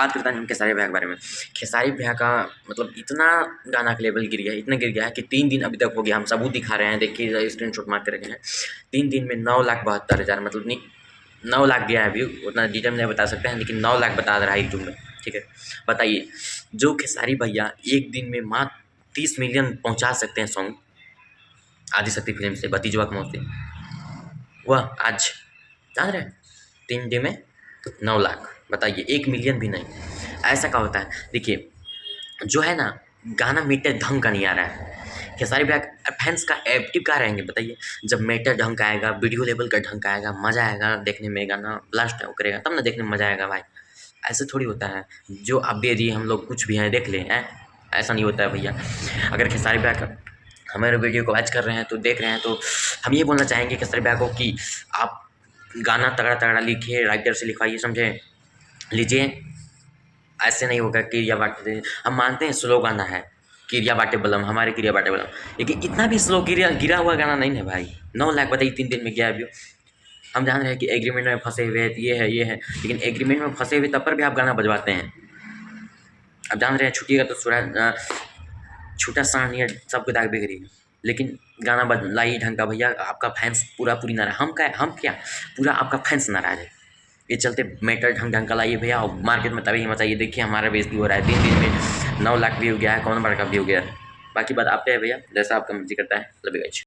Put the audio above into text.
बात करता हूँ खेसारी भैया के बारे में। खेसारी भैया का मतलब इतना गाना का लेवल गिर गया, इतना गिर गया है कि 3 दिन अभी तक हो गया, हम सबूत दिखा रहे हैं, देखिए स्क्रीनशॉट मार के रखे हैं। 3 दिन में 9,72,000 मतलब नहीं 9 लाख गया है व्यू, उतना डिटेल में नहीं बता सकते हैं, लेकिन 9 लाख बता रहा है यूट्यूब में। ठीक है, बताइए जो खेसारी भैया एक दिन में मात्र 30 मिलियन पहुँचा सकते हैं सॉन्ग आदिशक्ति फिल्म से, भतीजवा के मौत से, वह आज जान रहे हैं 3 दिन में 9 लाख, बताइए 1 मिलियन भी नहीं। ऐसा क्या होता है? देखिए जो है ना गाना मीटर ढंग का नहीं आ रहा है। खेसारी भैया फैंस का एक्टिव कहाँ रहेंगे बताइए? जब मीटर ढंग का आएगा, वीडियो लेवल का ढंग का आएगा, मज़ा आएगा देखने में, गाना ब्लास्ट करेगा तब ना देखने में मज़ा आएगा भाई। ऐसे थोड़ी होता है जो आप दे दिए हम लोग कुछ भी हैं देख लें, हैं ऐसा नहीं होता है भैया। अगर खेसारी भैया का हमारे वीडियो को वॉच कर रहे हैं तो देख रहे हैं, तो हम ये बोलना चाहेंगे खेसारी भैया को कि आप गाना तगड़ा तगड़ा लिखिए, राइटर से लिखवाइए, समझे, लीजिए। ऐसे नहीं होगा किरिया बाटे, हम मानते हैं स्लो गाना है, किरिया बाटे बलम, हमारे किरिया बाटे बलम, लेकिन इतना भी स्लो गिरा हुआ गाना नहीं है भाई। 9 लाख बताइए 3 दिन में गया व्यू। हम जान रहे हैं कि एग्रीमेंट में फंसे हुए हैं, ये है, लेकिन एग्रीमेंट में फंसे हुए तब पर भी आप गाना बजवाते हैं। अब जान रहे हैं छुट्टिएगा तो छूटा सांड या सबको दाग बिगड़ी, लेकिन गाना बदलाइए ढंग का भैया। आपका फैंस पूरी नाराज, हम क्या पूरा आपका फैंस नाराज है। ये चलते मैटर ढंग का लाइए भैया, और मार्केट में तभी मचाइए। देखिए हमारा बेइज्जती हो रहा है, 3 दिन में 9 लाख व्यू गया है, कौन बड़ा का व्यू गया है। बाकी बात आप पे है भैया, जैसा आपका मर्जी करता है। Love you guys.